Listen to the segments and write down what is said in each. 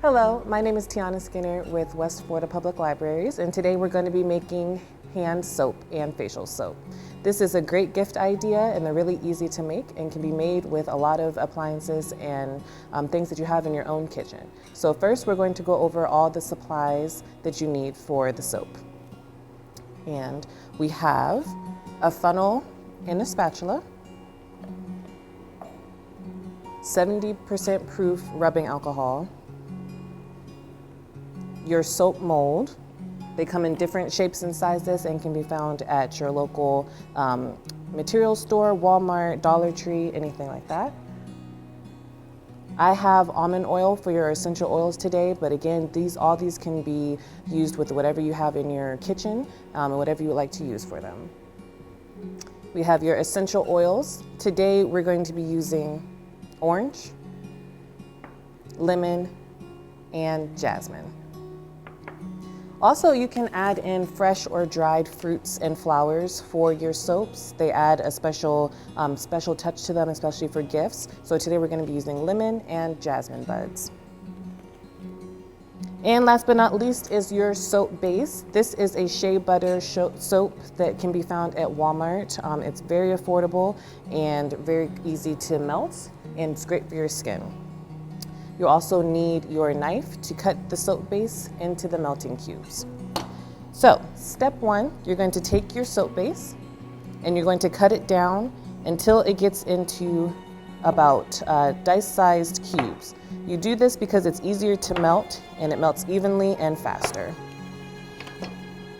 Hello, my name is Tiana Skinner with West Florida Public Libraries, and today we're going to be making hand soap and facial soap. This is a great gift idea, and they're really easy to make and can be made with a lot of appliances and things that you have in your own kitchen. So first we're going to go over all the supplies that you need for the soap. And we have a funnel and a spatula, 70% proof rubbing alcohol, your soap mold. They come in different shapes and sizes and can be found at your local material store, Walmart, Dollar Tree, anything like that. I have almond oil for your essential oils today, but again, all these can be used with whatever you have in your kitchen and whatever you would like to use for them. We have your essential oils. Today we're going to be using orange, lemon, and jasmine. Also, you can add in fresh or dried fruits and flowers for your soaps. They add a special touch to them, especially for gifts. So today we're going to be using lemon and jasmine buds. And last but not least is your soap base. This is a shea butter soap that can be found at Walmart. It's very affordable and very easy to melt, and it's great for your skin. You also need your knife to cut the soap base into the melting cubes. So, step one, you're going to take your soap base and you're going to cut it down until it gets into about dice-sized cubes. You do this because it's easier to melt and it melts evenly and faster.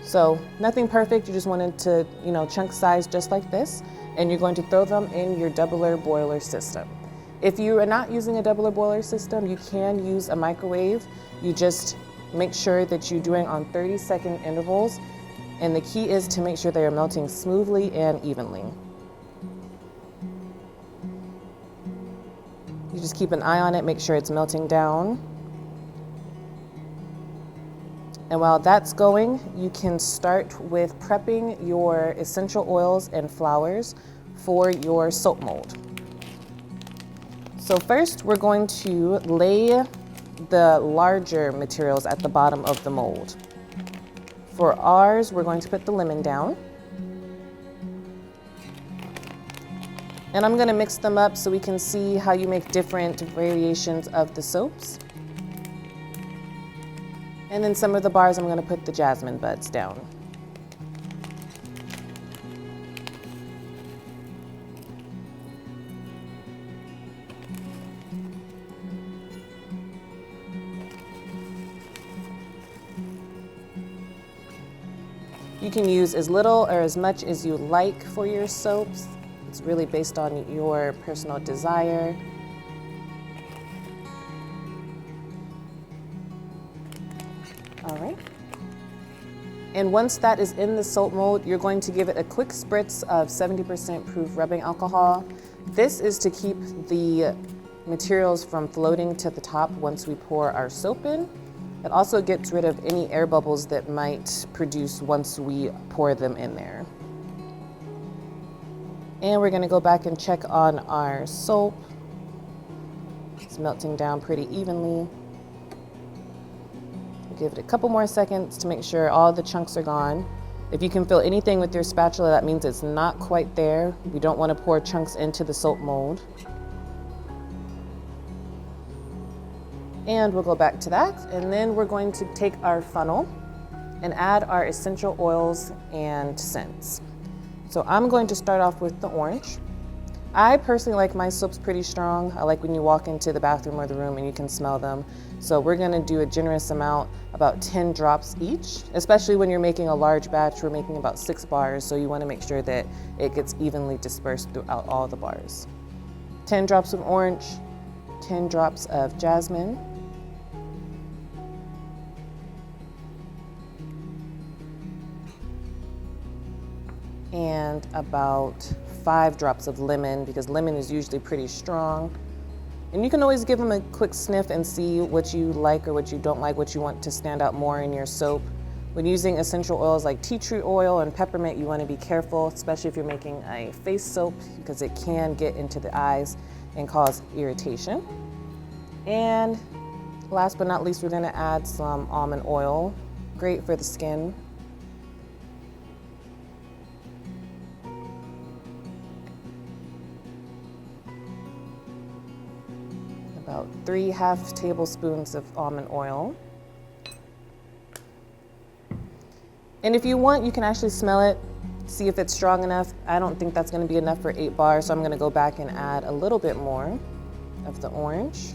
So, nothing perfect, you just want it to, chunk size just like this, and you're going to throw them in your doubler boiler system. If you are not using a doubler boiler system, you can use a microwave. You just make sure that you're doing on 30-second intervals, and the key is to make sure they are melting smoothly and evenly. You just keep an eye on it, make sure it's melting down. And while that's going, you can start with prepping your essential oils and flowers for your soap mold. So first, we're going to lay the larger materials at the bottom of the mold. For ours, we're going to put the lemon down. And I'm going to mix them up so we can see how you make different variations of the soaps. And then some of the bars, I'm going to put the jasmine buds down. You can use as little or as much as you like for your soaps. It's really based on your personal desire. All right. And once that is in the soap mold, you're going to give it a quick spritz of 70% proof rubbing alcohol. This is to keep the materials from floating to the top once we pour our soap in. It also gets rid of any air bubbles that might produce once we pour them in there. And we're going to go back and check on our soap. It's melting down pretty evenly. Give it a couple more seconds to make sure all the chunks are gone. If you can feel anything with your spatula, that means it's not quite there. We don't want to pour chunks into the soap mold. And we'll go back to that, and then we're going to take our funnel and add our essential oils and scents. So I'm going to start off with the orange. I personally like my soaps pretty strong. I like when you walk into the bathroom or the room and you can smell them. So we're gonna do a generous amount, about 10 drops each, especially when you're making a large batch. We're making about 6 bars, so you wanna make sure that it gets evenly dispersed throughout all the bars. 10 drops of orange, 10 drops of jasmine, and about 5 drops of lemon, because lemon is usually pretty strong. And you can always give them a quick sniff and see what you like or what you don't like, what you want to stand out more in your soap. When using essential oils like tea tree oil and peppermint, you want to be careful, especially if you're making a face soap, because it can get into the eyes and cause irritation. And Last but not least, we're gonna add some almond oil, great for the skin. About 3/2 tablespoons of almond oil. And if you want, you can actually smell it, see if it's strong enough. I don't think that's gonna be enough for 8 bars, so I'm gonna go back and add a little bit more of the orange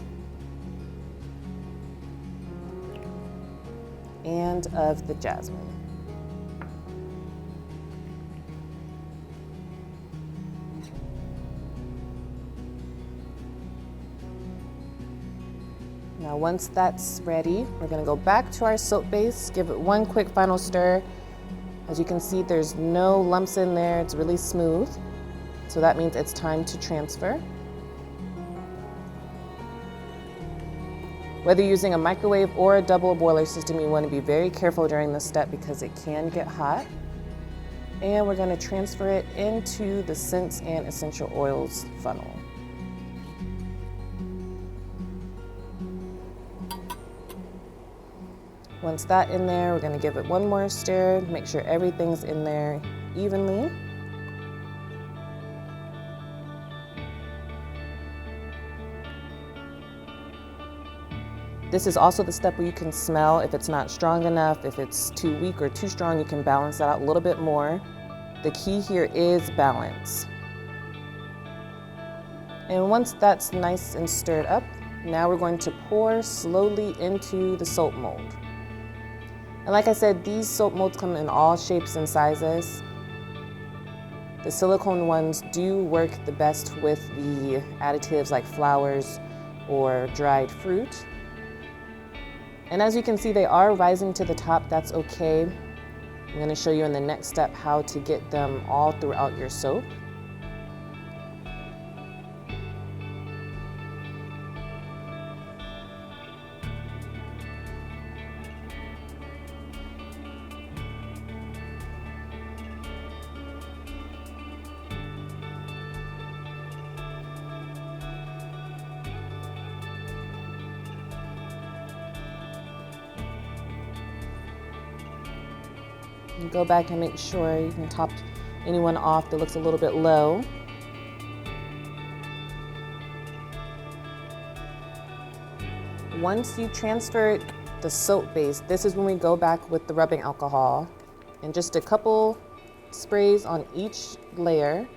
and of the jasmine. Now once that's ready, we're gonna go back to our soap base, give it one quick final stir. As you can see, there's no lumps in there, it's really smooth. So that means it's time to transfer. Whether you're using a microwave or a double boiler system, you want to be very careful during this step because it can get hot. And we're going to transfer it into the scents and essential oils funnel. Once that's in there, we're going to give it one more stir, make sure everything's in there evenly. This is also the step where you can smell if it's not strong enough, if it's too weak or too strong, you can balance that out a little bit more. The key here is balance. And once that's nice and stirred up, now we're going to pour slowly into the soap mold. And like I said, these soap molds come in all shapes and sizes. The silicone ones do work the best with the additives like flowers or dried fruit. And as you can see, they are rising to the top. That's okay. I'm going to show you in the next step how to get them all throughout your soap. You go back and make sure you can top anyone off that looks a little bit low. Once you transfer the soap base, this is when we go back with the rubbing alcohol and just a couple sprays on each layer.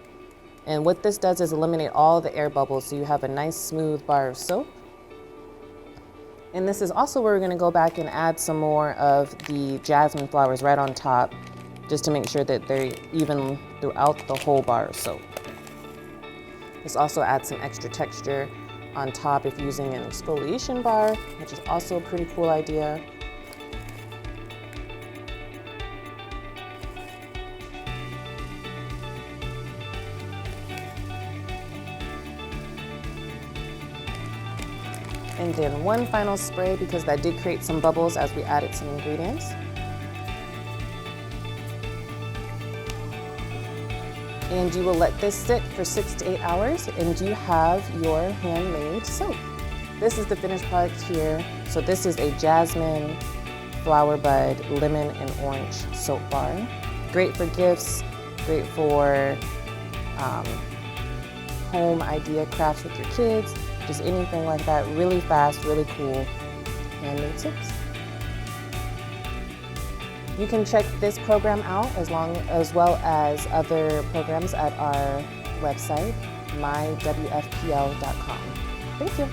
And what this does is eliminate all the air bubbles so you have a nice smooth bar of soap. And this is also where we're going to go back and add some more of the jasmine flowers right on top, just to make sure that they're even throughout the whole bar of soap. This also adds some extra texture on top if using an exfoliation bar, which is also a pretty cool idea. And then one final spray because that did create some bubbles as we added some ingredients. And you will let this sit for 6 to 8 hours and you have your handmade soap. This is the finished product here. So this is a jasmine, flower bud, lemon, and orange soap bar. Great for gifts, great for home idea crafts with your kids. Just anything like that, really fast, really cool handmade soaps. You can check this program out as well as other programs at our website, mywfpl.com. Thank you.